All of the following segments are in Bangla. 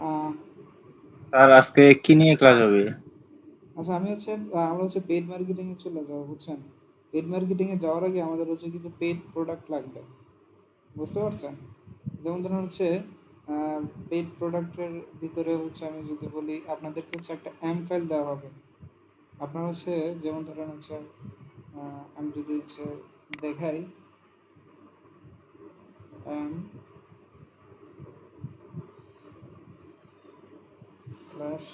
আহ, স্যার আজকে কি নিয়ে ক্লাস হবে? আচ্ছা আমরা হচ্ছে পেইড মার্কেটিং এ চলে যাবো, বুঝছেন? পেইড মার্কেটিং এ যাওয়ার আগে আমাদের হচ্ছে কিছু পেইড প্রোডাক্ট লাগবে, বুঝতে পারছেন? যেমন ধরুন হচ্ছে পেইড প্রোডাক্টের ভিতরে হচ্ছে আমি যদি বলি আপনাদেরকে হচ্ছে একটা এম ফাইল দেওয়া হবে। আপনার হচ্ছে যেমন ধরেন হচ্ছে আমি যদি হচ্ছে দেখাই এম স্ল্যাশ,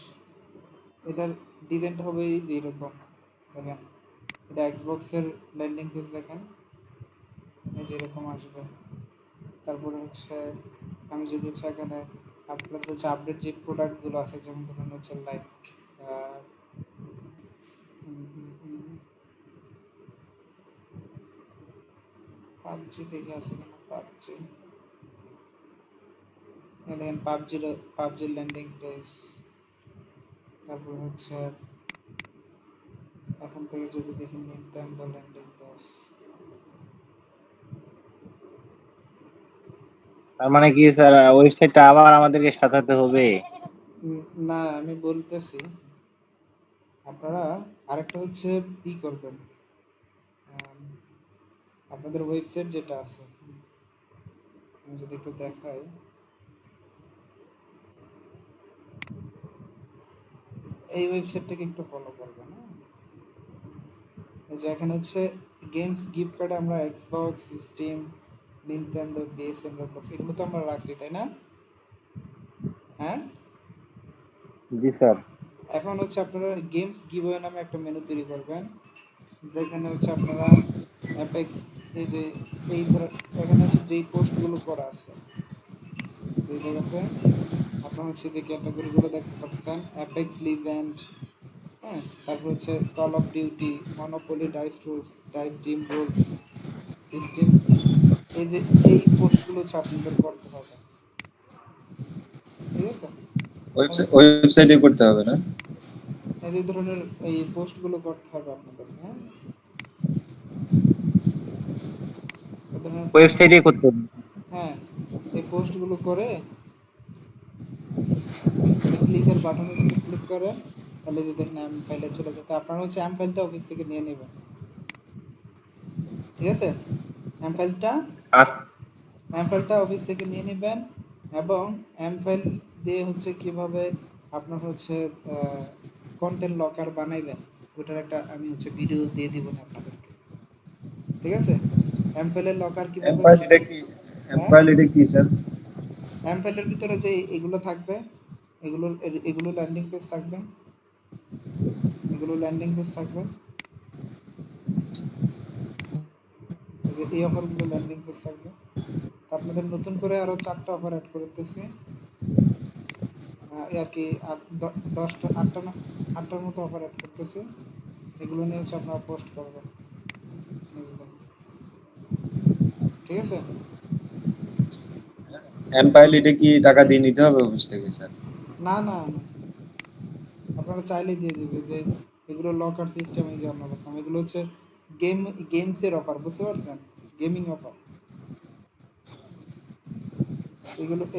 এটার ডিজাইনটা হবে এই যে এরকম, দেখেন এটা এক্সবক্সের ল্যান্ডিং পেজ, দেখেন এই যে এরকম আসবে। তারপরে হচ্ছে আমি যদি হচ্ছে এখানে আপনাদের হচ্ছে আপডেট যে প্রোডাক্টগুলো আছে, যেমন ধরুন হচ্ছে লাইক পাবজি দেখে আছে কিনা, পাবজি, দেখেন পাবজির ল্যান্ডিং পেজ। তারপর হচ্ছে এখন থেকে যদি দেখি নিনটেনডো ল্যান্ডিং পেজ। তার মানে কি স্যার ওয়েবসাইটটা আবার আমাদেরকে সাজাতে হবে? না, আমি বলতেছি আপনারা আরেকটা হচ্ছে ই করবেন, আম, আপনাদের ওয়েবসাইট যেটা আছে, আমি যদি একটু দেখাই, এই ওয়েবসাইটটাকে একটু ফলো করবেন, হ্যাঁ? এই যে এখানে হচ্ছে গেমস গিফট কার্ডে আমরা এক্সবক্স, স্টিম, নিনটেনডো, পিএসএন, রবলক্স এগুলো তো আমরা রাখছি, তাই না? হ্যাঁ, জি স্যার। এখন হচ্ছে আপনারা গেমস গিভওয়ে নামে একটা মেনু তৈরি করবেন, যেখানে হচ্ছে আপনারা অ্যাপেক্স, এই যে এই ধর, এখানে হচ্ছে যেই পোস্টগুলো করা আছে, যে জায়গাতে আপনারা হচ্ছে যে ক্যাটাগরিগুলো দেখতে পাচ্ছেন, অ্যাপেক্স লিজেন্ড, হ্যাঁ, তারপর হচ্ছে call of duty, Monopoly, dice tools, dice dim rolls, Steam, এই যে এই পোস্টগুলো হচ্ছে আপনাদের করতে হবে, ঠিক আছে? ওয়েবসাইটে করতে হবে না? এই যে ধরনের এই পোস্টগুলো করতে হবে আপনাদের, হ্যাঁ? এই ধরনের ওয়েবসাইটে করতে হবে। হ্যাঁ, এই পোস্টগুলো করে ক্লিকের বাটনে যদি ক্লিক করেন, তাহলে যে দেখেন এম ফাইলে চলে যেতে, আপনারা হচ্ছে এম ফাইলটা অফিস থেকে নিয়ে নেবেন, ঠিক আছে? এম ফাইলটা আচ্ছা। এম ফাইলটা অফিস থেকে নিয়ে নেবেন, এবং এম ফাইল দিয়ে হচ্ছে কিভাবে আপনার হচ্ছে কন্টেন্ট লকার বানাইবেন, ওটার একটা আমি হচ্ছে ভিডিও দিয়ে দিব না আপনাদেরকে, ঠিক আছে? এম ফাইলের লকার কিভাবে, এমপাইল এটা কি? হ্যাঁ, এমপাইল এটা কি স্যার? এম ফাইলের ভিতরে যে এগুলো থাকবে, এগুলো ল্যান্ডিং পেজ থাকবে, এগুলো ল্যান্ডিং পেজ থাকবে, এই যে এই অফারগুলো ল্যান্ডিং পেজ থাকবে। তো আপনাদের নতুন করে আরো 4টা অফার অ্যাড করতেছি, আর কি 10টা 8টার মতো অফার অ্যাড করতেছি, এগুলো নিয়ে হচ্ছে আপনারা পোস্ট করবেন, এগুলো, ঠিক আছে? এমপাইল এটা কি টাকা দিয়ে নিতে হবে অফিস থেকে স্যার? না না না, আপনারা চাইলেই দিয়ে দিবে, যে এগুলো লকার সিস্টেম, এই যে আমরা বললাম এগুলো হচ্ছে গেমসের অফার, বুঝতে পারছেন? গেমিং অফার,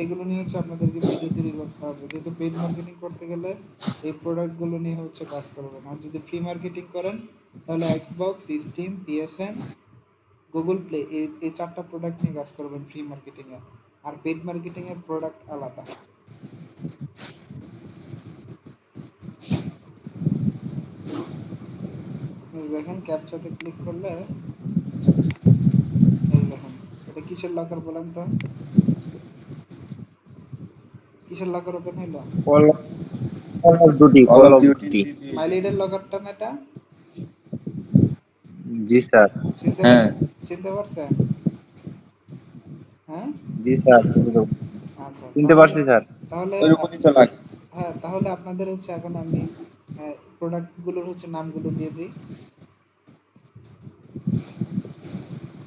এগুলো নিয়ে হচ্ছে আপনাদেরকে ভিডিও তৈরি করতে হবে, যেহেতু পেইড মার্কেটিং করতে গেলে এই প্রোডাক্টগুলো নিয়ে হচ্ছে কাজ করবেন। আর যদি ফ্রি মার্কেটিং করেন, তাহলে Xbox, steam, PSN, Google play, এই 4টা প্রোডাক্ট নিয়ে কাজ করবেন ফ্রি মার্কেটিং এ। আর পেইড মার্কেটিং এর প্রোডাক্ট আলাদা। এই দেখেন ক্যাপচাতে ক্লিক করলে, এই দেখেন এটা কিসের লকার বলেন তো, কিসের লকার ওপেন হইলো? Call call of duty, call call off off duty duty. CD মাই এটা? লিডের লকারটা না এটা? জি স্যার। চিনতে হ্যাঁ, চিনতে পারছেন? হ্যাঁ, জি স্যার, আচ্ছা, চিনতে তাহলে পারছি স্যার। তাহলে ওইরকমই তো লাগে। হ্যাঁ, তাহলে আপনাদের হচ্ছে এখন আমি প্রোডাক্টগুলোর হচ্ছে নামগুলো দিয়ে দিই,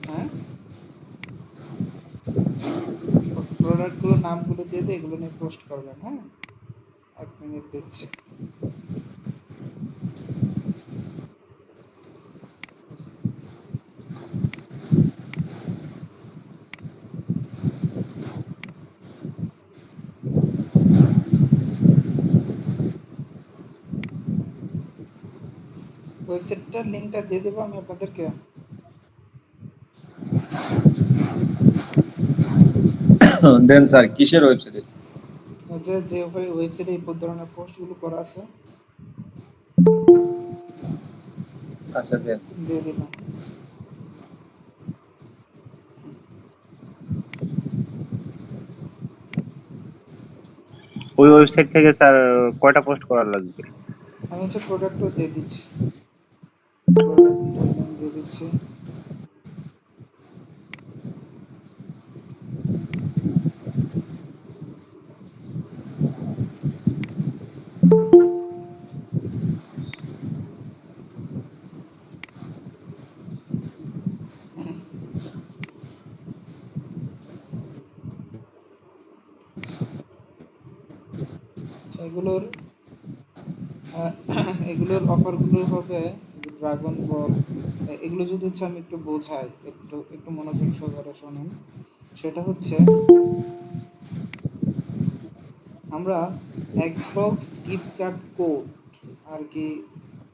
হ্যাঁ, প্রোডাক্টগুলোর নামগুলো দিয়ে দিই, এগুলো নিয়ে পোস্ট করবেন, হ্যাঁ? 1 মিনিট দিচ্ছি। ওয়েবসাইটটার লিঙ্কটা দিয়ে দেবো আমি আপনাদেরকে। দেন স্যার কিসের ওয়েবসাইটে? যে ওয়েবসাইটে এই ধরনের পোস্টগুলো করা আছে আচ্ছা দেন। দিয়ে দিলাম। ওই ওয়েবসাইট থেকে স্যার কয়টা পোস্ট করা লাগবে? আমি প্রোডাক্টও দিয়ে দিচ্ছি, প্রোডাক্টের লিঙ্ক দিয়ে দিচ্ছি। এগুলোর এগুলোর অফারগুলো হবে ড্রাগন বল। এগুলো যদি আমি একটু বোঝাই, একটু একটু মনোযোগ সহকারে শোনেন। সেটা হচ্ছে আমরা এক্সবক্স গিফট কার্ড কোড আর কি,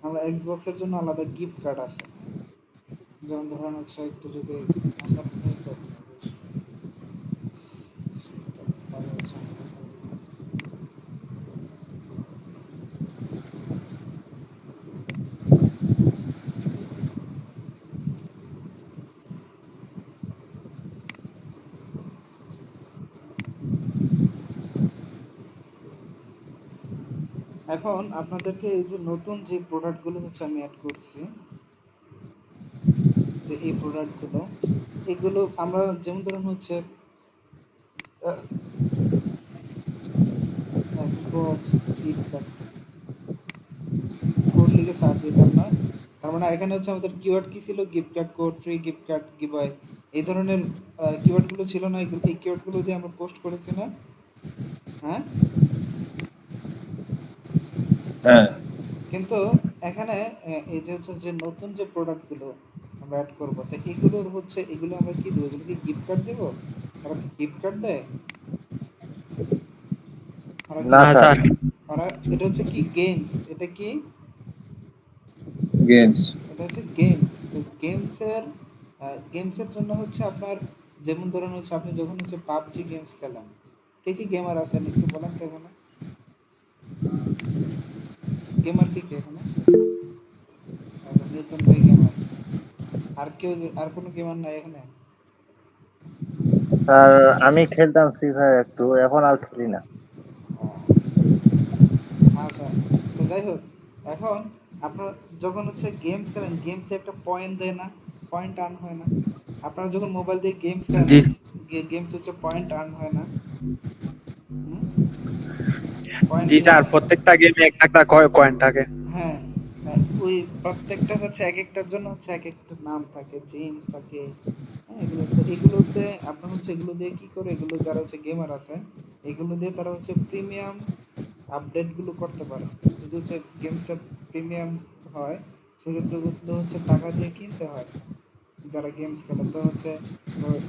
আমরা এক্সবক্সের জন্য আলাদা গিফট কার্ড আছে। যেমন ধরেন একটু যদি আমরা এখন আপনাদেরকে এই যে নতুন যে প্রোডাক্টগুলো আমি অ্যাড করছি, যে এই প্রোডাক্টগুলো, এগুলো আমরা যেমন ধরুন এক্সবক্স গিফট কার্ড কোড লিখে সার্চ দিতাম না, তার মানে এখানে আমাদের কিওয়ার্ড কি ছিল? Gift card code, free gift card, giveaway, এই ধরনের কিওয়ার্ডগুলো ছিল না। এই কিওয়ার্ডগুলো দিয়ে আমরা পোস্ট করেছি না? হ্যাঁ হ্যাঁ, কিন্তু এখানে এই যে যে নতুন যে প্রোডাক্টগুলো আমরা অ্যাড করবো, তো এগুলোর এগুলো আমরা কি দেবো? এগুলো কি গিফট কার্ড দেবো? ওরা কি গিফট কার্ড দেয়? না স্যার, ওরা এটা কি গেমস, এটা কি গেমস। এটা গেমস। তো গেমসের জন্য আপনার যেমন ধরুন আপনি যখন পাবজি গেমস খেলেন, কে কি গেমার আছেন একটু বলেন তো এখানে? গেমার কি এখানে? নিউটন ভাই গেমার, আর কেউ, আর কোনো গেমার নাই এখানে? স্যার আমি খেলতাম ফ্রি ফায়ার একটু, এখন আর খেলি না। আচ্ছা, তো যাই হোক, এখন আপনার যখন গেমস খেলেন, গেমসে একটা পয়েন্ট দেয় না? পয়েন্ট আর্ন হয় না? আপনারা যখন মোবাইল দিয়ে গেমস খেলেন, গেমস পয়েন্ট আর্ন হয় না? জি স্যার, প্রত্যেকটা গেমে একটা কয়েন থাকে। হ্যাঁ, ওই প্রত্যেকটা এক একটার জন্য এক একটা নাম থাকে, জেমস থাকে। হ্যাঁ, এগুলোতে আপনার এগুলো দিয়ে কি করে, এগুলো যারা গেমার আছে, এগুলো দিয়ে তারা প্রিমিয়াম আপডেট গুলো করতে পারে। যদি গেমসটা প্রিমিয়াম হয়, সেক্ষেত্রে টাকা দিয়ে কিনতে হয় যারা গেমস খেলে। তো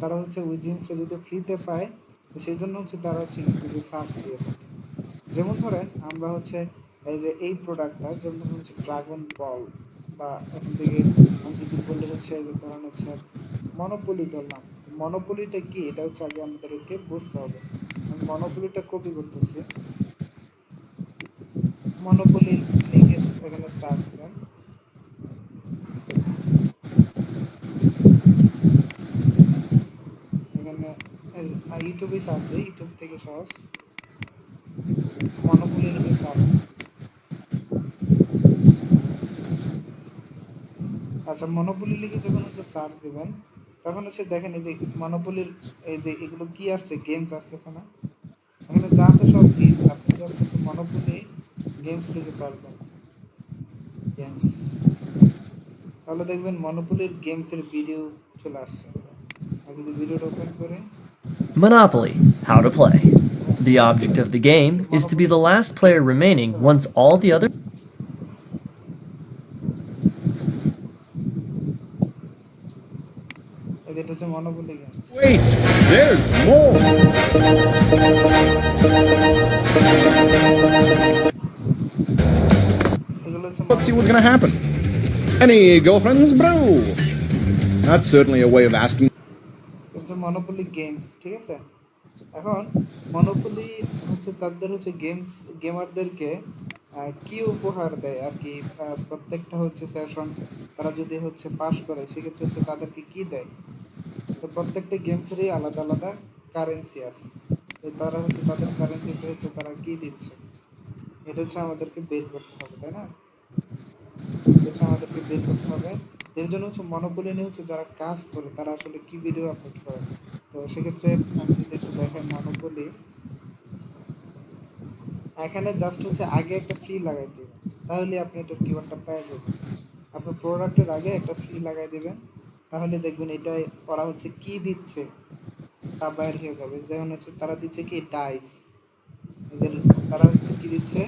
তারা ওই জিনিসটা যদি ফ্রিতে পায়, সেই জন্য তারা সার্চ দিয়ে থাকে। যেমন ধরেন আমরা এই যে এই প্রোডাক্টটা, যেমন ধরুন ড্রাগন বল, বা এখন থেকে আমি যদি বললে ধরেন মনোপলি ধরলাম। মনোপলিটা কি, এটা আগে আমাদেরকে বুঝতে হবে। আমি মনোপলিটা কপি করতেছি, মনোপলি লিখে এখানে সার্চ দেন। এখানে ইউটিউবে সার্চ দিই, ইউটিউব থেকে সহজ মনোপলি লিখে সার্চ। আচ্ছা, মনোপলি লিখে যখন সার্চ দিবেন, তখন দেখেন এই যে মনোপলির এই যে এগুলো কি আসছে, গেমস আসতেছে না? এখানে যা আছে সব গেমস। আপনি জাস্ট মনোপলি গেমস লিখে সার্চ দেন, গেমস, তাহলে দেখবেন মনোপলির গেমসের ভিডিও চলে আসছে। আর যদি ভিডিওটা ওপেন করে, Monopoly, how to play. The object of the game is to be the last player remaining once all the other এটা monopoly games. Wait, there's more. এগুলো Let's see what's gonna happen. Any girlfriends, bro? That's certainly a way of asking. হচ্ছে মনোপলি গেমস, ঠিক আছে? এখন মনোপলি হচ্ছে তাদের হচ্ছে গেমারদেরকে কি উপহার দেয় আর কি, প্রত্যেকটা হচ্ছে সেশন তারা যদি হচ্ছে পাস করে সেক্ষেত্রে হচ্ছে তাদেরকে কি দেয়। তো প্রত্যেকটা গেমসেরই আলাদা আলাদা কারেন্সি আছে, তো তারা হচ্ছে তাদের কারেন্সিতে হচ্ছে তারা কি দিচ্ছে, এটা হচ্ছে আমাদেরকে বের করতে হবে, তাই না? এটা হচ্ছে আমাদেরকে বের করতে হবে। এর জন্য হচ্ছে মনোপলি নিয়ে হচ্ছে যারা কাজ করে তারা আসলে কি ভিডিও আপলোড করে। তো সেক্ষেত্রে আমি যদি একটু দেখাই মনোপলি, এখানে জাস্ট হচ্ছে আগে একটা ফ্রি লাগাই দিবেন, তাহলে আপনি এটার কিওয়ার্ডটা পেয়ে যাবেন। আপনার প্রোডাক্টের আগে একটা ফ্রি লাগাই দিবেন, তাহলে দেখবেন এটাই ওরা হচ্ছে কি দিচ্ছে তা বাইর হয়ে যাবে। যেমন হচ্ছে তারা দিচ্ছে কি ডাইস, এদের তারা হচ্ছে কি দিচ্ছে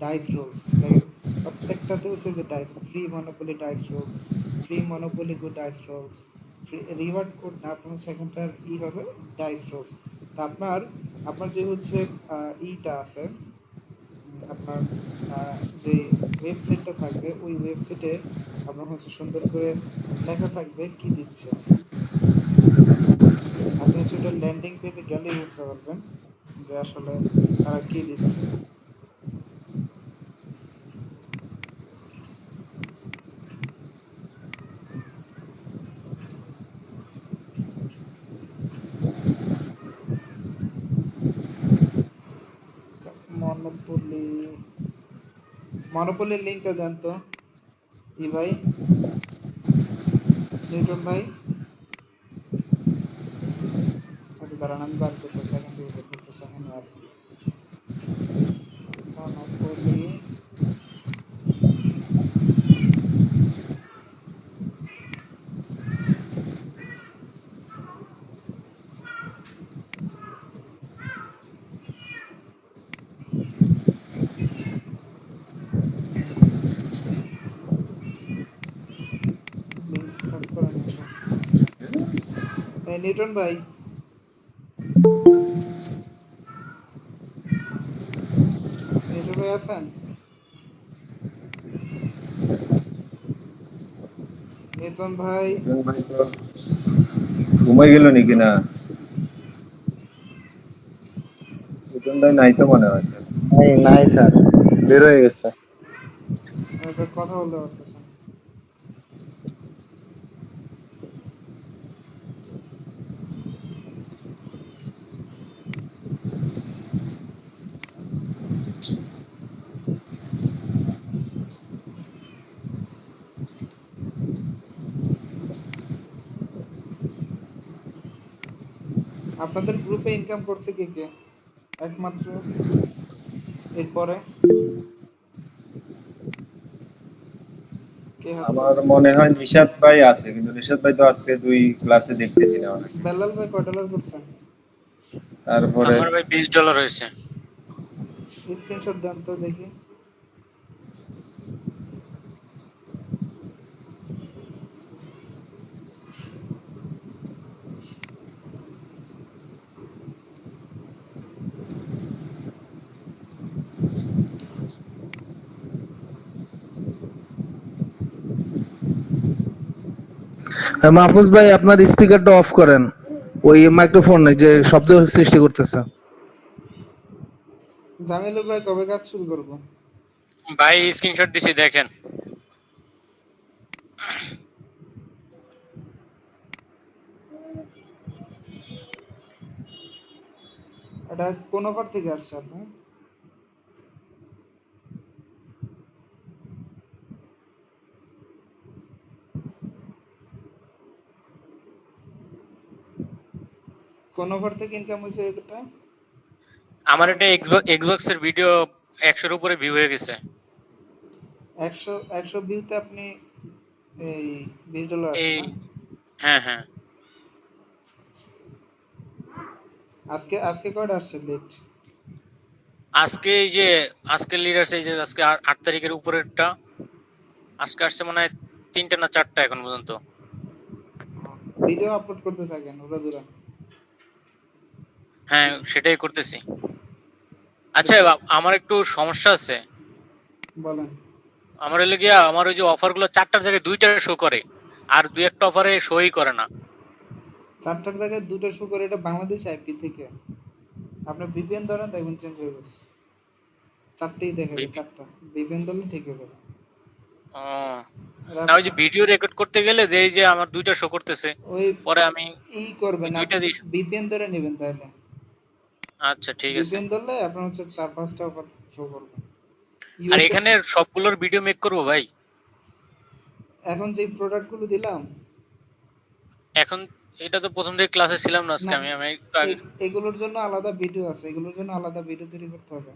ডাইস রোলস, দেখেন প্রত্যেকটাতে হচ্ছে যে dice, free Monopoly dice rolls, free Monopoly good dice rolls, free reward code না, আপনার হচ্ছে এখানটার ই হবে ডাইস রোলস। তা আপনার আপনার যে হচ্ছে ইটা আছে, আপনার যে ওয়েবসাইটটা থাকবে ওই ওয়েবসাইটে আপনার হচ্ছে সুন্দর করে লেখা থাকবে কি দিচ্ছে। আপনি হচ্ছে ওটা ল্যান্ডিং পেজে গেলেই বুঝতে পারবেন যে আসলে তারা কি দিচ্ছে। মনোপলি মনোপলির লিঙ্কটা দেন তো ই ভাই, নিউটন ভাই। আচ্ছা দাঁড়ান আমি বার করতেছি, এখান থেকে বের করতেছি, এখানে আছে মনোপলি। লিঙ্ক স্টার্ট করে নেব। এই নিউটন ভাই, নিউটন ভাই আছেন? নিউটন ভাই নিউটন ভাই তো ঘুমাই গেল নাকি না? নিউটন ভাই নাই তো মনে হয় স্যার। নাই স্যার, বের হয়ে গেছে। কথা বলতে পারতেছেন? আপনাদের গ্রুপে ইনকাম করছে কে কে একমাত্র? এরপরে কে হাত আমার তোলেন? মনে হয় নিশাত ভাই আছে, কিন্তু নিশাত ভাই তো আজকে 2 ক্লাসে দেখতেছি না অনেক। বেলাল ভাই কয় ডলার করছেন? তারপরে আমার ভাই $20 হয়েছে। স্ক্রিনশট দেন তো দেখি। মাহফুজ ভাই আপনার স্পিকারটা অফ করেন, ওই মাইক্রোফোনে যে শব্দ সৃষ্টি করতেছে। জামিলুর ভাই কবে কাজ শুরু করবো? ভাই স্ক্রিনশট দিছি দেখেন। এটা কোন অফার থেকে আসছে আপনার? কোন অফার থেকে ইনকাম হয়েছে এটা? আমার এটা এক্সবক্স এর ভিডিও 100 এর উপরে ভিউ হয়ে গেছে। 100 ভিউতে আপনি এই $20 আসছে এই না? হ্যাঁ হ্যাঁ, আজকে আজকে কয়টা আসছে লেট? আজকে এই যে আজকে লিডার্স, এই যে আজকে 8 তারিখের উপরেরটা আজকে আসছে মনে হয় 3টা না 4টা এখন পর্যন্ত। ভিডিও আপলোড করতে থাকেন ওরা দূরা। হ্যাঁ সেটাই করতেছি। আচ্ছা আমার একটু সমস্যা আছে। বলেন। আমার হলো গিয়া আমার ওই যে অফারগুলো 4টার জায়গায় 2টা শো করে, আর 2-1টা অফারে শোই করে না। 4টার জায়গায় 2টা শো করে, এটা বাংলাদেশ আইপি থেকে। আপনি ভিপিএন ধরেন দেখবেন চেঞ্জ হয়ে গেছে, 4টেই দেখাবে, 4টা ভিপিএন ধরলে ঠিক হয়ে যাবে। ও না, ওই যে ভিডিও রেকর্ড করতে গেলে যে এই যে আমার 2টা শো করতেছে, ওই পরে আমি করবেন, ওই 2টা দিই। ভিপিএন ধরে নেবেন তাহলে। আচ্ছা ঠিক আছে। ভিপিএন ধরলে আপনার হচ্ছে 4-5টা অফার শো করবে। আর এখানে সবগুলোর ভিডিও মেক করব ভাই? এখন যে প্রোডাক্টগুলো দিলাম, এখন এটা তো প্রথম থেকে ক্লাসে ছিলাম না আজকে, না, আমি একটু আগে। এগুলোর জন্য আলাদা ভিডিও আছে, এগুলোর জন্য আলাদা ভিডিও তৈরি করতে হবে।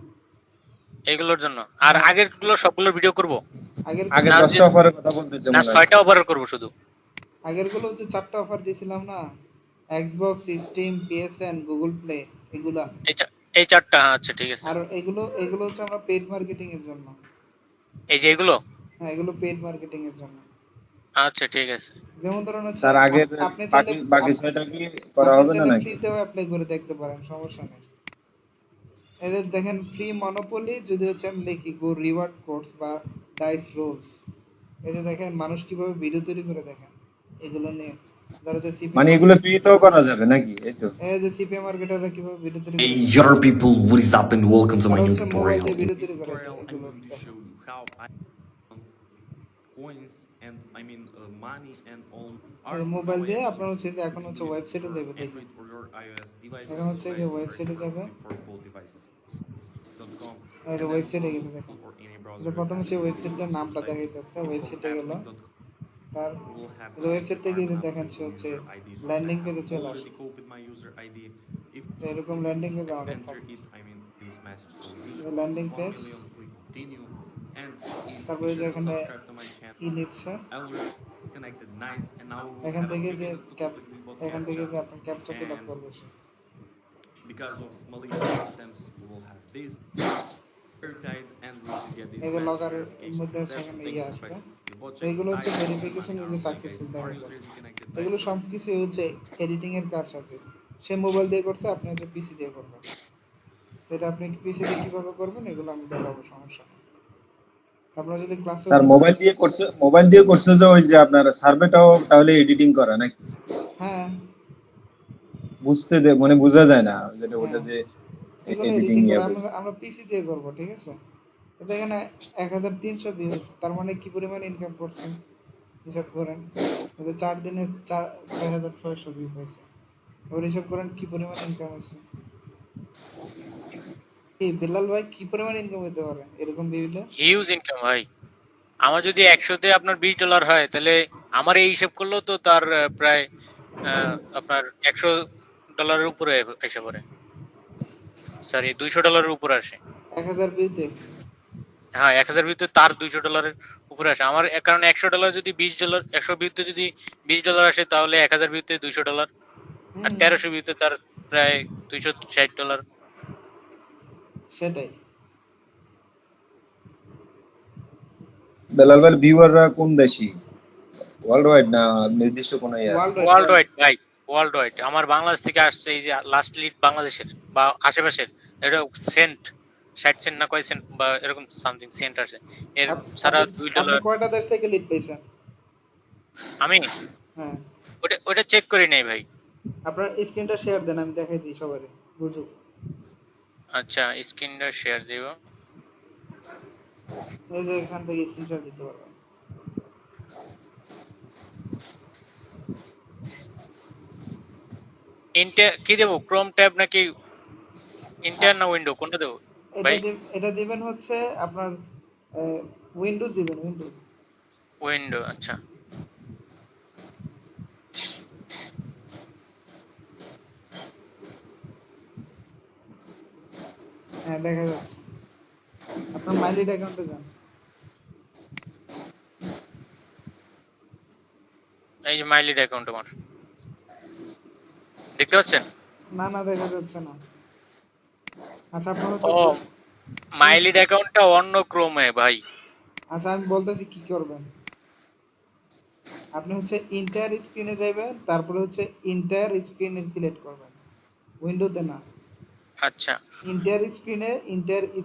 এগুলোর জন্য আর আগের গুলো সবগুলোর ভিডিও করব? আগের আগে না, 10টা অফারের কথা বলতেছে না মনে হয়। 6টা অফার করব শুধু? আগের গুলো হচ্ছে 4টা অফার দিয়েছিলাম না, Xbox, steam, PSN, Google play, এগুলা। এই 4টা, আচ্ছা ঠিক আছে। আর এগুলো হচ্ছে আমরা পেইড মার্কেটিং এর জন্য। এই যে এগুলো? হ্যাঁ, এগুলো পেইড মার্কেটিং এর জন্য। আচ্ছা ঠিক আছে। যেমন ধরুন হচ্ছে স্যার আগে আপনি চাইলে বাকি 6টা কি করা হবে না নাকি? ফ্রিতেও অ্যাপ্লাই করে দেখতে পারেন, সমস্যা নেই। এদের দেখেন ফ্রি মনোপলি, যদি হচ্ছে আমি লিখি গো রিওয়ার্ড কোডস বা ডাইস রোলস, এই যে দেখেন মানুষ কিভাবে ভিডিও তৈরি করে, দেখেন এগুলো নিয়ে। ধরো যে সিপি, মানে এগুলো ফ্রিতেও করা যাবে নাকি? এই তো এই যে সিপি মার্কেটাররা কিভাবে ভিডিও তৈরি Hey, করে, your people, what is up and welcome to my তারা new হচ্ছে মোবাইল tutorial. দিয়ে In ভিডিও this তৈরি করে tutorial, I'm এগুলো going to show you how I earn coins and money and all. Mobile দিয়ে আপনার হচ্ছে যে এখন হচ্ছে ওয়েবসাইটে যাবে, দেখুন Android or your iOS devices. এখন hচ্ছে যে ওয়েবসাইটে যাবে, For both devices. .com. এই যে ওয়েবসাইটে গেছে, দেখুন Or any যে browser. প্রথমে সেই ওয়েবসাইটটার নামটা দেখাইতেছে, ওয়েবসাইটে গেল, তার We'll have ওয়েবসাইট থেকে যে দেখেন সে হচ্ছে ল্যান্ডিং পেজে চলে আসে। already copied my user ID. If যে এরকম ল্যান্ডিং পেজ আমাদের enter থাকে, it, I mean this message. So the user landing 1 page. million, click continue, and তারপরে যে এখানে subscribe to my channel. ই নিচ্ছে, I will connected nice and now we will এখান have a থেকে few যে minutes to complete this bot এখান থেকে captcha. যে আপনার ক্যাপচা ফিল আপ করবে সে। Because of malicious attempts, we will have this verified and we should get this এই যে message লগারের verification মধ্যে successful. সেখানে Thank ইয়ে you for আসবে, pressing the bot তো check. এগুলো হচ্ছে I am ভেরিফিকেশন right যে now. সাকসেসফুল Guys, দেখা are you যাচ্ছে। already connected? এগুলো Nice. সবকিছু হচ্ছে এডিটিং এর কাজ আছে, সে মোবাইল দিয়ে করছে, আপনি হচ্ছে পিসি দিয়ে করবেন। তো এটা আপনি পিসি দিয়ে কিভাবে করবেন এগুলো আমি দেখাবো, সমস্যা নেই। আপনারা যদি ক্লাসে, স্যার মোবাইল দিয়ে করছে যে ওই যে আপনার সার্ভেটাও তাহলে এডিটিং করা নাকি? হ্যাঁ মানে বোঝা যায় না যেটা ওটা যে এগুলো এডিটিং এডিটিং ইয়ে করে বলছে। আমরা পিসি দিয়ে করব, ঠিক আছে। এটা এখানে 1300 ভিউজ, তার মানে কি পরিমাণ ইনকাম করছেন হিসাব করেন। এটা 4 দিনে 6600 ভিউ হয়েছে, এবার হিসাব করেন কি পরিমাণ ইনকাম হয়েছে। এই বেলাল ভাই কি পরিমাণ ইনকাম হতে পারে এরকম ভিউলে? হিউজ ইনকাম ভাই। আমার যদি 100 তে আপনার $20 হয়, তাহলে আমার এই হিসাব করলেও তো তার প্রায় আপনার $100 উপরে এসে পড়ে, সরি $200 উপরে আসে। 1000 ভিউতে? হ্যাঁ, 1000 ভিউতে তার $200 উপরে আসে। আমার কারণ $100 যদি $20, 100 ভিউতে যদি $20 আসে, তাহলে 1000 ভিউতে $200, আর 1300 ভিউতে তার প্রায় $260। সেটাই। বেলাল ভাই ভিউয়াররা কোন দেশি? ওয়ার্ল্ড ওয়াইড না নির্দিষ্ট কোনো ইয়ে? ওয়ার্ল্ড ওয়াইড ভাই, ওয়ার্ল্ড ওয়াইড। আমার বাংলাদেশ থেকে আসছে, এই যে লাস্ট লিড বাংলাদেশের বা আশেপাশের, এটা সেন্ট 60 সেন্ট না কয় সেন্ট বা এরকম সামথিং সেন্ট আসে। এর সারা আপনি $2। কয়টা দেশ থেকে লিড পেয়েছেন? আমি হ্যাঁ, ওটা চেক করে নেই ভাই। আপনার স্ক্রিনটা শেয়ার দেন, আমি দেখাই দিই সবারই বুঝুক। আচ্ছা, স্ক্রিনটা শেয়ার দেব। এই যে এখান থেকে স্ক্রিনশট দিতে পারবেন। কি দেবো, ক্রোম ট্যাব নাকি ইন্টার না উইন্ডো, কোনটা দেবো ভাই? এটা দিবেন হচ্ছে আপনার উইন্ডোজ দিবেন, উইন্ডোজ। উইন্ডো, আচ্ছা। হ্যাঁ দেখা যাচ্ছে, আপনার মাইলিড অ্যাকাউন্টে যান। এই যে মাইলিড অ্যাকাউন্ট আমার, দেখতে পাচ্ছেন? না না দেখা যাচ্ছে না। আচ্ছা আপনার ও, মাইলিড অ্যাকাউন্টটা অন্য ক্রোমে ভাই। আচ্ছা আমি বলতেছি কি করবেন। আপনি হচ্ছে ইন্টায়ার স্ক্রিনে যাবেন, তারপরে হচ্ছে ইন্টায়ার স্ক্রিনে সিলেক্ট করবেন, উইন্ডোতে না। আচ্ছা, ইন্টায়ার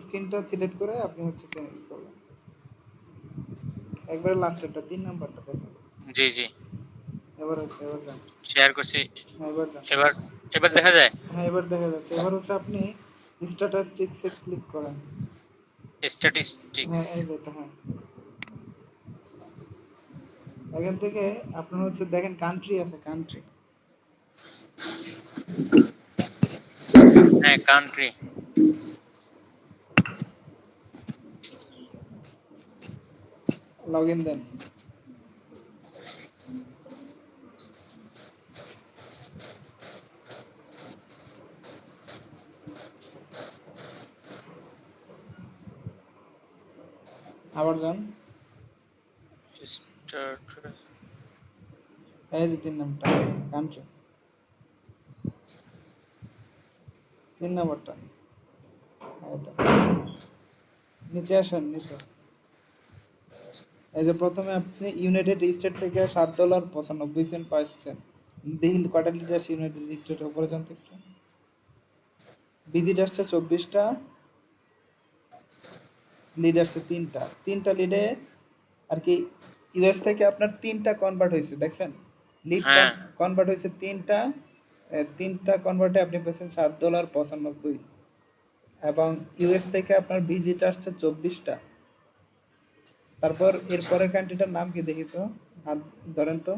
স্ক্রিনটা সিলেক্ট করে আপনি হচ্ছে সিলেক্ট করবেন। একবারে লাস্টেরটা 3 নাম্বারটা দেখেন। জি জি এবার হচ্ছে, এবার যান। শেয়ার করছি। হ্যাঁ, এবার যান। এবার এবার দেখা যায় হ্যাঁ, এবার দেখা যাচ্ছে। এবার হচ্ছে আপনি স্ট্যাটিস্টিক্সে ক্লিক করেন। স্ট্যাটিস্টিক্স। হ্যাঁ, এই যে এটা, হ্যাঁ। এখান থেকে আপনার হচ্ছে দেখেন কান্ট্রি আছে, কান্ট্রি। হ্যাঁ কান্ট্রি। লগইন দেন। আবার যান। স্টার্ট। এই যে 3 নাম্বারটা, কান্ট্রি। 3 নাম্বারটা। এটা। নিচে আসেন, নিচে। এই যে প্রথমে আপনি ইউনাইটেড স্টেট থেকে $7.95 পাচ্ছেন। দেখুন কয়টা লিড আসছে ইউনাইটেড স্টেটের উপরে যান তো একটু। ভিজিট আসছে 24টা, লিড আসছে 3টা। 3টা লিডে আর কি ইউএস থেকে আপনার 3টা কনভার্ট হয়েছে, দেখছেন? লিড হ্যাঁ কনভার্ট হয়েছে 3টা। 3টা কনভার্টে আপনি পেয়েছেন $7.95। এবং ইউএস থেকে আপনার ভিজিট আসছে 24টা। তারপর এর পরের কান্ট্রিটার নাম কি দেখি তো, হাত ধরেন তো।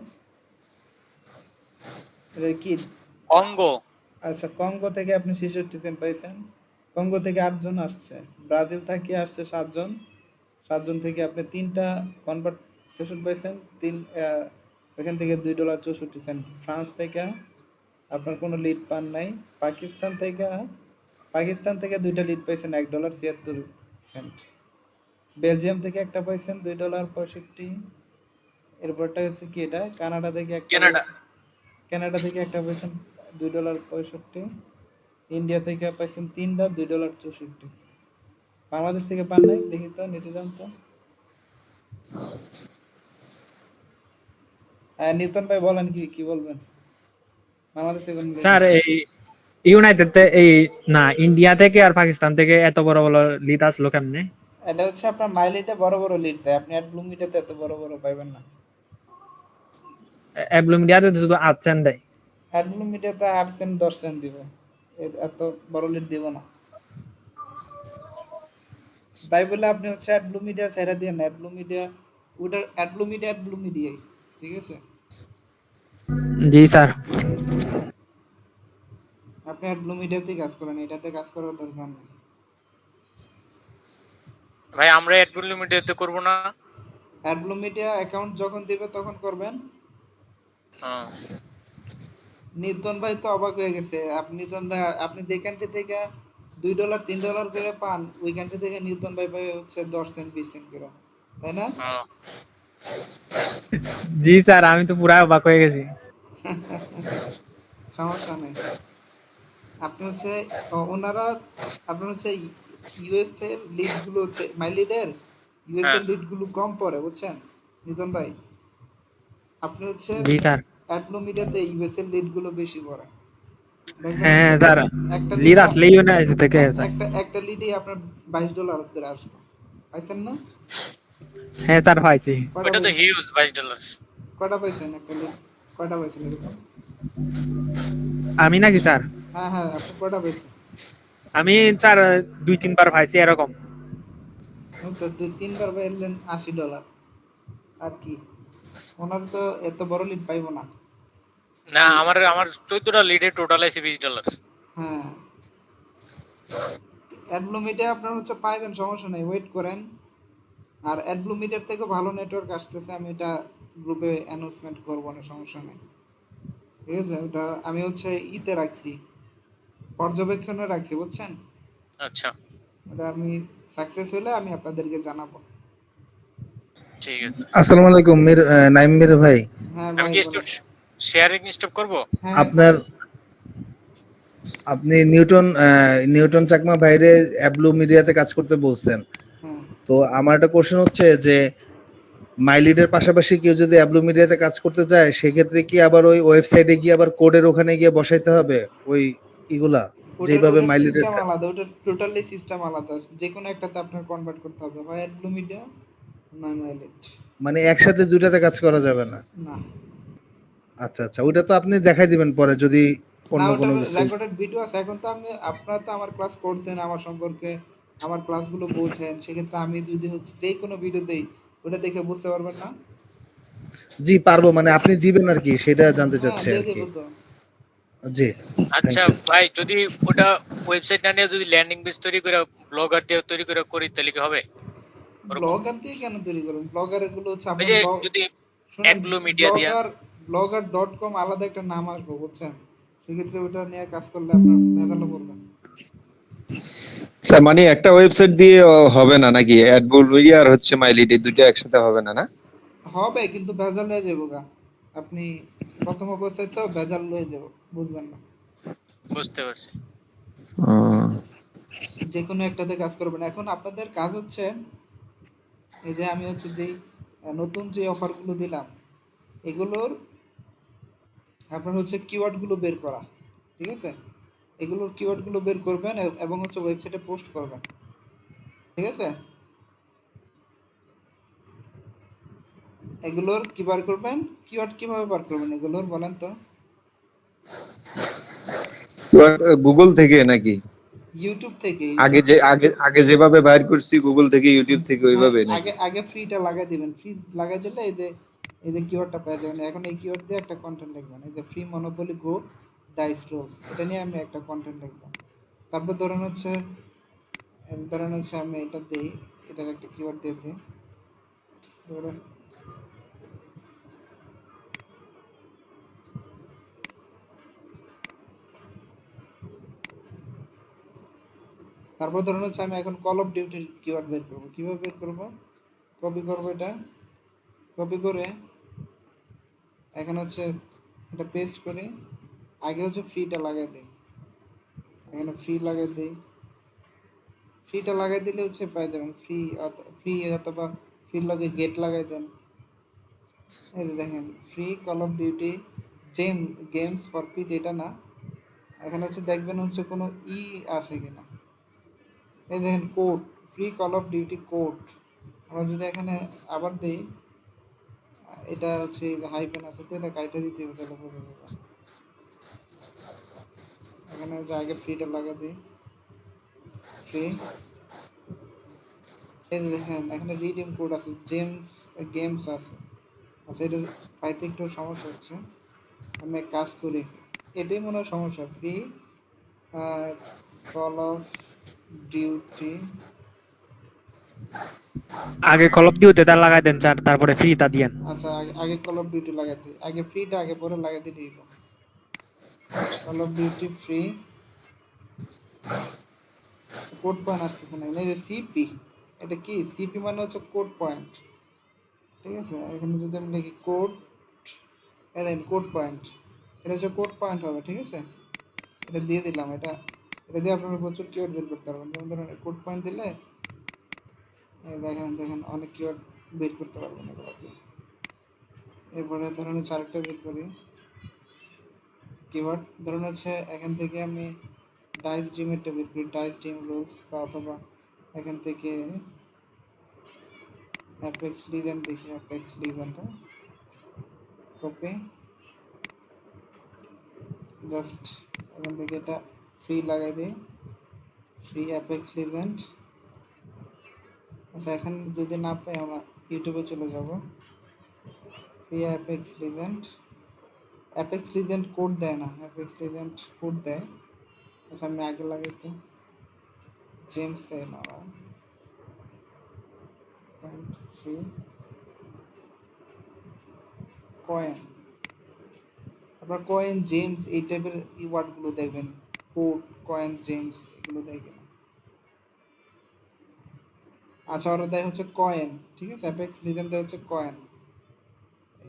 এটা কি? কঙ্গো। আচ্ছা, কঙ্গো থেকে আপনি 66 সেন্ট পাইছেন। কঙ্গো থেকে 8 জন আসছে। ব্রাজিল থেকে আসছে 7 জন। 7 জন থেকে আপনি 3টা কনভার্ট সেশন পাইছেন। এখান থেকে $2.64। ফ্রান্স থেকে আপনার কোনো লিড পান নাই। পাকিস্তান থেকে 2টা লিড পাইছেন $1.76। বেলজিয়াম থেকে একটা পাইছেন $2.65। এরপরটা হচ্ছে কি, এটা কানাডা থেকে একটা কানাডা। কানাডা থেকে একটা পাইছেন $2.65। ইন্ডিয়া থেকে পাইছেন 3টা $2.64। বাংলাদেশ থেকে পান নাই, দেখি তো নিচে যান তো। হ্যাঁ, নিউটন ভাই বলেন, কি কি বলবেন? বাংলাদেশে কোন স্যার এই ইউনাইটেড এই না ইন্ডিয়া থেকে আর পাকিস্তান থেকে এত বড় বড় লিড আসলো কেমনে? এটা হচ্ছে আপনার মাইলিটে বড় বড় লিড দেয়, আপনি অ্যাডব্লুমিটাতে এত বড় বড় পাইবেন না। অ্যাবলুমিডিয়াতে শুধু 8 সেন্ট দেয়। অ্যাডব্লুমিটাতে 8 সেন্ট 10 সেন্ট দিব, এত বড় লিড দিব না। তাই বলে আপনি হচ্ছে অ্যাডব্লুমিডিয়া ছেড়ে দিয়ে না, অ্যাডব্লুমিডিয়া ওটার অ্যাডব্লুমিডিয়াই, ঠিক আছে? জি স্যার। আপনি অ্যাডব্লুমিডিয়াতেই কাজ করেন, এটাতে কাজ করার দরকার নেই। ভাই আমরা অ্যাডমিন লিমিটেড করব না। অ্যাডব্লুমিডিয়া অ্যাকাউন্ট যখন দিবে তখন করবেন। হ্যাঁ নিতন ভাই তো অবাক হয়ে গেছে। আপনি যে কান্ট্রি থেকে $2 $3 করে পান, ওই কান্ট্রি থেকে নিউটন ভাই পাই হচ্ছে 10 সেন্ট 20 সেন্ট করে, তাই না? হ্যাঁ জি স্যার, আমি তো পুরা অবাক হয়ে গেছি। সমস্যা নেই। আপনি হচ্ছে ওনারা আপনার হচ্ছে ইউএস এর লিড গুলো হচ্ছে মাই লিডের ইউএস এর লিড গুলো কম পড়ে, বুঝছেন নিতন ভাই? আপনি হচ্ছে জি স্যার। অ্যাডব্লুমিডিয়াতে ইউএস এর লিড গুলো বেশি পড়ে। দেখবেন হ্যাঁ হচ্ছে স্যার, একটা লিড আসলে ইউনাইটেড থেকে স্যার। একটা লিডে আপনার $22 করে আসবে, পাইছেন না? হ্যাঁ স্যার পাইছি। ওটা তো হিউজ $22। কয়টা পাইছেন একটা লিড? কয়টা পাইছেন এরকম? আমি নাকি স্যার? হ্যাঁ হ্যাঁ, আপনি কয়টা পাইছেন? আমি স্যার 2-3 বার পাইছি এরকম। তো 2-3 বার পাইলেন $80। আর কি, ওনার তো এত বড় লিড পাইবো না। না আমার 14টা লিডে টোটাল আছে $20। হ্যাঁ, অ্যাডব্লুমিডিয়া আপনার হচ্ছে পাইবেন, সমস্যা নেই, ওয়েট করেন। আর অ্যাডব্লুমিডিয়ার থেকে ভালো নেটওয়ার্ক আসতেছে, আমি এটা গ্রুপে অ্যানাউন্সমেন্ট করবো না, সমস্যা নেই, ঠিক আছে? ওটা আমি হচ্ছে ইতে রাখছি, পর্যবেক্ষণে রাখছি, বুঝছেন? আচ্ছা ওটা আমি সাকসেস হলে আমি আপনাদেরকে জানাবো। ঠিক আছে। আসসালামু আলাইকুম নাইম মির ভাই। হ্যাঁ আমি ভাই, কি বলেন। শেয়ারিং স্টপ করব? হ্যাঁ, আপনি নিউটন চাকমা বাইরে অ্যাবলু মিডিয়াতে কাজ করতে বলছেন, হ্যাঁ। তো আমার একটা কোশ্চেন হচ্ছে যে মাইলিডের পাশাপাশি কেউ যদি অ্যাবলু মিডিয়াতে কাজ করতে চায়, সেক্ষেত্রে কি আবার ওই ওয়েবসাইটে গিয়ে আবার কোডের ওখানে গিয়ে বসাইতে হবে ওই ইগুলা, যেভাবে মাইলিডের? সিস্টেম আলাদা, ওটা টোটালি সিস্টেম আলাদা। যে কোনো একটাতে আপনার কনভার্ট করতে হবে, হয় অ্যাডব্লুমিডিয়া না মাইলেট মানে একসাথে দুইটাতে কাজ করা যাবে না? না আচ্ছা আচ্ছা, ওইটা তো আপনি দেখাই দিবেন পরে যদি না অন্য ওটা কোনো কিছু। রেকর্ডেড ভিডিও আছে। এখন তো আমি আপনারা তো আমার ক্লাস করছেন, আমার সম্পর্কে আমার ক্লাসগুলো বোঝেন, সেক্ষেত্রে আমি যদি হচ্ছে যে কোনো ভিডিও দেই ওটা দেখে বুঝতে পারবেন না? জি পারবো, মানে আপনি দিবেন আর কি, সেটা জানতে হ্যাঁ চাচ্ছি দিয়ে আর কি। দেবো তো। জি আচ্ছা থ্যাংক ইউ। ভাই, যদি ওটা ওয়েবসাইট না নিয়ে যদি ল্যান্ডিং পেজ তৈরি করে ব্লগার দিয়ে তৈরি করে করি তাহলে কি হবে ওরকম? ব্লগার দিয়ে কেন তৈরি করবেন? ব্লগার গুলো হচ্ছে ওই আপনার যে যদি শুনুন, অ্যাডব্লু মিডিয়া দিয়া blogger.com আলাদা একটা নাম আসবে বুঝছেন? সেক্ষেত্রে ওটা নিয়ে কাজ করলে আপনার ভেজালে পড়বেন। স্যার মানে একটা ওয়েবসাইট দিয়ে হবে না নাকি? অ্যাডবুল আর হচ্ছে মাইলিট এই দুটো একসাথে হবে না, না? হবে কিন্তু ভেজাল হয়ে যাবো গা। আপনি প্রথম অবস্থায় তো ভেজাল হয়ে যাব, বুঝবেন না। বুঝতে পারছি। যে কোনো একটাতে কাজ করবেন। এখন আপনাদের কাজ হচ্ছে এই যে আমি হচ্ছে যেই নতুন যে অফারগুলো দিলাম এগুলোর আপনার হচ্ছে কিওয়ার্ডগুলো বের করা, ঠিক আছে? এগুলোর কিওয়ার্ডগুলো বের করবেন এবং হচ্ছে ওয়েবসাইটে পোস্ট করবেন, ঠিক আছে? এগুলোর কি বার করবেন, কিওয়ার্ড কিভাবে বার করবেন এগুলোর বলেন তো? গুগল থেকে নাকি? ইউটিউব থেকে। আগে যেভাবে বাইর করছি গুগল থেকে ইউটিউব থেকে হ্যাঁ, ওইভাবে নাকি? আগে আগে ফ্রিটা লাগাই দিবেন। ফ্রি লাগাই দিলে এই যে কিওয়ার্ডটা পেয়ে যাবেন। এখন এই কিওয়ার্ড দিয়ে একটা কন্টেন্ট লিখবেন। এই যে ফ্রি মনোপলি গো ডাইস রোলস, এটা নিয়ে আমি একটা কন্টেন্ট লিখব। তারপর ধরেন হচ্ছে আমি এটা দেই, এটার একটা কিওয়ার্ড দিয়ে দিই। ধরেন তারপর ধরুন হচ্ছে আমি এখন কল অফ ডিউটির কিওয়ার্ড বের করব। কিভাবে বের করব? কপি করব, এটা কপি করে এখানে হচ্ছে এটা পেস্ট করে আগে হচ্ছে ফ্রিটা লাগাই দেই। এখানে ফ্রি লাগাই দেই। ফ্রিটা লাগাই দিলে হচ্ছে পেয়ে যাবেন ফ্রি অথবা ফ্রি লগে গেট লাগাই দেন। এই যে দেখেন free call of duty games for piece, এটা না। এখানে হচ্ছে দেখবেন হচ্ছে কোনো আছে কিনা। এই দেখেন code, free call of duty code. আমরা যদি এখানে আবার দেই, এটা হচ্ছে হাইফেন আছে তো এটা কাইটা দিতে হবে, তাহলে বোঝা যাবে। এখানে হচ্ছে আগে ফ্রিটা লাগা দিই, ফ্রি। এই যে দেখেন এখানে রিডিম কোড আছে, গেমস আছে। আচ্ছা এটা পাইতে একটু সমস্যা হচ্ছে, আমি এক কাজ করি, এটাই মনে হয় সমস্যা। Free call of duty. আগে কল অফ ডিউটি তা লাগাই দেন স্যার, তারপরে ফ্রি তা দিয়েন। আচ্ছা আগে কল অফ ডিউটি লাগাতে, আগে ফ্রিটা আগে পরে লাগাই দিলেই হলো। Call of duty free code point আসতেছে না। এই যে সিপি, এটা কি? সিপি মানে হচ্ছে কোড পয়েন্ট, ঠিক আছে? এখানে যদি আমি লিখি কোড, এই দেখেন কোড পয়েন্ট, এটা হচ্ছে কোড পয়েন্ট হবে, ঠিক আছে? এটা দিয়ে দিলাম। এটা দিয়ে আপনারা প্রচুর কিওয়ার্ড বের করতে পারবেন। যেমন ধরুন কোড পয়েন্ট দিলে দেখেন অনেক কিওয়ার্ড বের করতে পারবেন এগুলো দিয়ে। এরপরে ধরুন হচ্ছে আরেকটা বের করি কিওয়ার্ড। ধরুন হচ্ছে এখান থেকে আমি ডাইস ডিমেরটা বের করি, ডাইস ডিম রুলস, বা অথবা এখান থেকে অ্যাপেক্স লিজেন্ড দেখি, অ্যাপেক্স লিজেন্ডটা কপি, জাস্ট এখান থেকে এটা ফ্রি লাগাই দিই, ফ্রি অ্যাপেক্স লিজেন্ড। আচ্ছা এখানে যদি না পাই আমরা ইউটিউবে চলে যাব, free apex legend. Apex legend code দেয় না, অ্যাপেক্স লিজেন্ড কোড দেয়। আচ্ছা আমি আগে লাগাই তো জেমস দেয় না, ফ্রি কয়েন। আপনার কয়েন জেমস এই টাইপের ওয়ার্ডগুলো দেখবেন, কোড কয়েন জেমস এগুলো দেখবেন। আচ্ছা ওরা দেয় হচ্ছে কয়েন, ঠিক আছে? অ্যাপেক্স লিজেন্ড দেয় হচ্ছে কয়েন।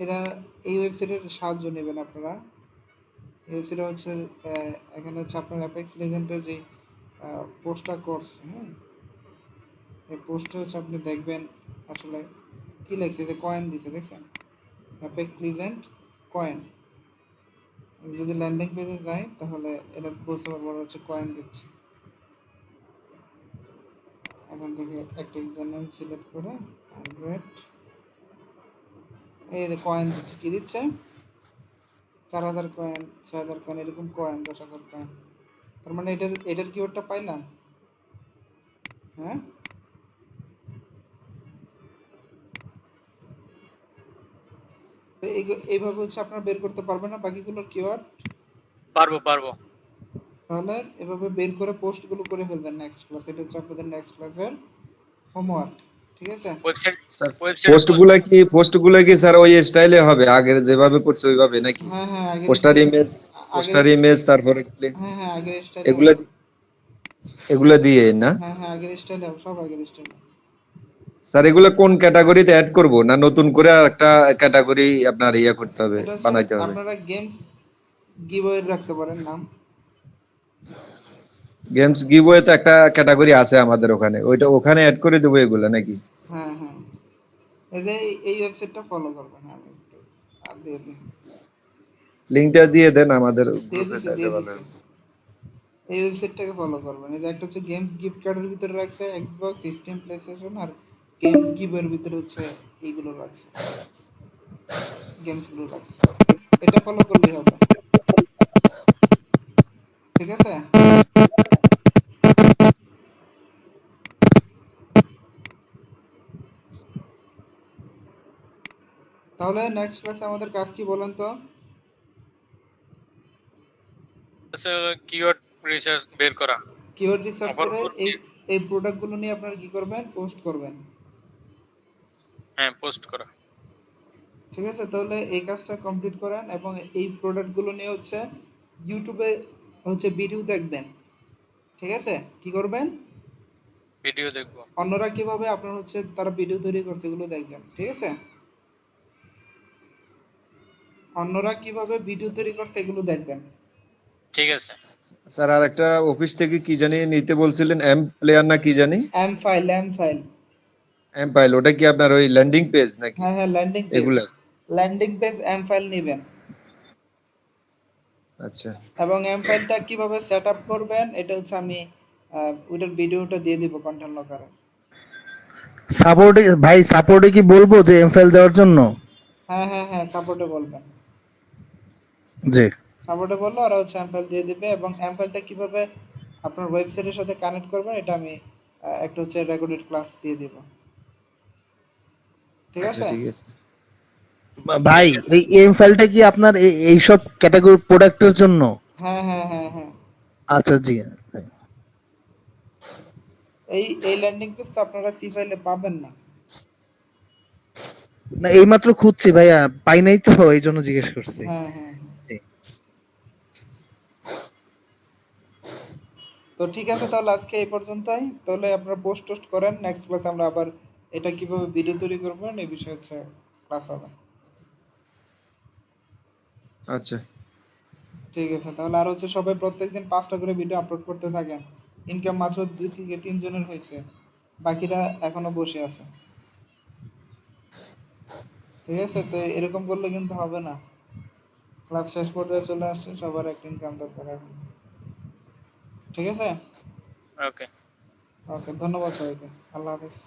এরা এই ওয়েবসাইটের সাহায্য নেবেন আপনারা। এই ওয়েবসাইটে হচ্ছে এখানে হচ্ছে আপনার অ্যাপেক্স লিজেন্ডের যে পোস্টটা করছে, হ্যাঁ এই পোস্টটা হচ্ছে আপনি দেখবেন আসলে কি লেখছে, যে কয়েন দিছে, দেখছেন? Apex legend coin. যদি ল্যান্ডিং পেজে যাই তাহলে এটা বুঝতে পারবো হচ্ছে কয়েন দিচ্ছে। এখান থেকে একটা ইউজার নেম সিলেক্ট করে 100 এই যে কয়েন দিচ্ছে, কি দিচ্ছে 4000 কয়েন, 6000 কয়েন, এরকম কয়েন 10000 কয়েন। তার মানে এটার কিওয়ার্ডটা পাইলাম। হ্যাঁ, তো এইভাবে হচ্ছে আপনারা বের করতে পারবেন না বাকিগুলোর কিওয়ার্ড। পারবো। তাহলে এভাবে বের করে পোস্টগুলো করে ফেলবেন নেক্সট ক্লাস। এটা হচ্ছে আপনাদের নেক্সট ক্লাসের হোমওয়ার্ক, ঠিক আছে? ওয়েবসাইট স্যার ওয়েবসাইট পোস্টগুলো কি স্যার ওই স্টাইলে হবে আগের যেভাবে করছে ওইভাবে নাকি? হ্যাঁ হ্যাঁ আগের পোস্টার স্টাইল, ইমেজ তারপরে হ্যাঁ হ্যাঁ আগের স্টাইল, এগুলা এগুলা দিয়ে না হ্যাঁ হ্যাঁ আগের স্টাইল হবে, সব আগের স্টাইল। স্যার? এগুলা কোন ক্যাটাগরিতে অ্যাড করব, না নতুন করে আর একটা ক্যাটাগরি আপনার ইয়া করতে হবে, এটা হচ্ছে বানাইতে হবে? আপনারা গেমস গিভওয়ে রাখতে পারেন নাম। গেমস গিভওয়ে তো একটা ক্যাটাগরি আছে আমাদের ওখানে, ওখানে অ্যাড করে দেবো এগুলা নাকি? হ্যাঁ হ্যাঁ, এই যে এই ওয়েবসাইটটা ফলো করবেন। হ্যাঁ আমি একটু আর দিয়ে দিই, লিংকটা দিয়ে দেন আমাদের দিয়ে গ্রুপে, দিছি তাহলে দিয়ে ভালো দিছি। হবে। এই ওয়েবসাইটটাকে ফলো করবেন। এই যে একটা হচ্ছে গেমস গিফট কার্ডের ভিতরে রাখছে এক্সবক্স, স্টিম, প্লেস্টেশন, আর গেমস গিভের ভিতরে হচ্ছে এইগুলো রাখছে, গেমসগুলো রাখছে। এটা ফলো করলেই হবে, ঠিক আছে? তাহলে নেক্সট ক্লাসে আমাদের কাজ কি বলেন তো? কিওয়ার্ড রিসার্চ বের করা, কিওয়ার্ড রিসার্চ অফার করে কোড এই প্রোডাক্টগুলো নিয়ে আপনারা কি করবেন? পোস্ট করবেন, হ্যাঁ পোস্ট করা। ঠিক আছে? তাহলে এই কাজটা কমপ্লিট করেন এবং এই প্রোডাক্টগুলো নিয়ে হচ্ছে ইউটিউবে হচ্ছে ভিডিও দেখবেন, ঠিক আছে? কি করবেন? ভিডিও দেখবো। অন্যরা কিভাবে আপনার হচ্ছে তারা ভিডিও তৈরি করছে এগুলো দেখবেন, ঠিক আছে? অন্যরা কিভাবে ভিডিও তৈরি করছে এগুলো দেখবেন। ঠিক আছে। স্যার আর একটা অফিস থেকে কি জানি নিতে বলছিলেন, এম প্লেয়ার না কি জানি? এম ফাইল, এম ফাইল, ওটা কি আপনার ওই ল্যান্ডিং পেজ নাকি হ্যাঁ হ্যাঁ এগুলা? ল্যান্ডিং পেজ এম ফাইল নেবেন আচ্ছা এবং এম ফাইলটা কিভাবে সেটআপ করবেন এটা হচ্ছে আমি ওইটার ভিডিওটা দিয়ে দিব কন্টেন্ট লকারে। সাপোর্টে কি বলবো যে এমফাইল দেওয়ার জন্য? হ্যাঁ হ্যাঁ হ্যাঁ সাপোর্টে বলবেন, জি সাপোর্টে বললো ওরা হচ্ছে এম ফাইল দিয়ে দিবে এবং এম ফাইলটা কিভাবে আপনার ওয়েবসাইটের সাথে কানেক্ট করবেন এটা আমি একটা হচ্ছে রেকর্ডেড ক্লাস দিয়ে দিব, ঠিক আচ্ছা আছে? ঠিক আছে। ভাই, এই এমফাইলটা কি আপনার এই সব ক্যাটাগরি প্রোডাক্টের জন্য? হ্যাঁ হ্যাঁ হ্যাঁ হ্যাঁ, আচ্ছা জি। এই ল্যান্ডিং পেজ তো আপনারা সি ফাইলে পাবেন না। না এইমাত্র খুঁজছি ভাইয়া, পাই নাই তো, এই জন্য জিজ্ঞেস করছি। হ্যাঁ হ্যাঁ, জি তো ঠিক আছে তাহলে আজকে এই পর্যন্তই। তাহলে আপনারা পোস্ট করেন, নেক্সট ক্লাসে আমরা আবার এটা কিভাবে ভিডিও তৈরি করবেন এই বিষয়ে হচ্ছে ক্লাস হবে। আচ্ছা ঠিক আছে তাহলে আর হচ্ছে সবাই প্রত্যেকদিন 5টা করে ভিডিও আপলোড করতে থাকেন। ইনকাম মাত্র 2 থেকে 3 জনের হয়েছে, বাকিরা এখনো বসে আছে, ঠিক আছে? তো এরকম করলে কিন্তু হবে না, ক্লাস শেষ পর্যায়ে চলে আসছে, সবার একটা ইনকাম দরকার এখন, ঠিক আছে? ওকে। ওকে, ধন্যবাদ সবাইকে, আল্লাহ হাফেজ।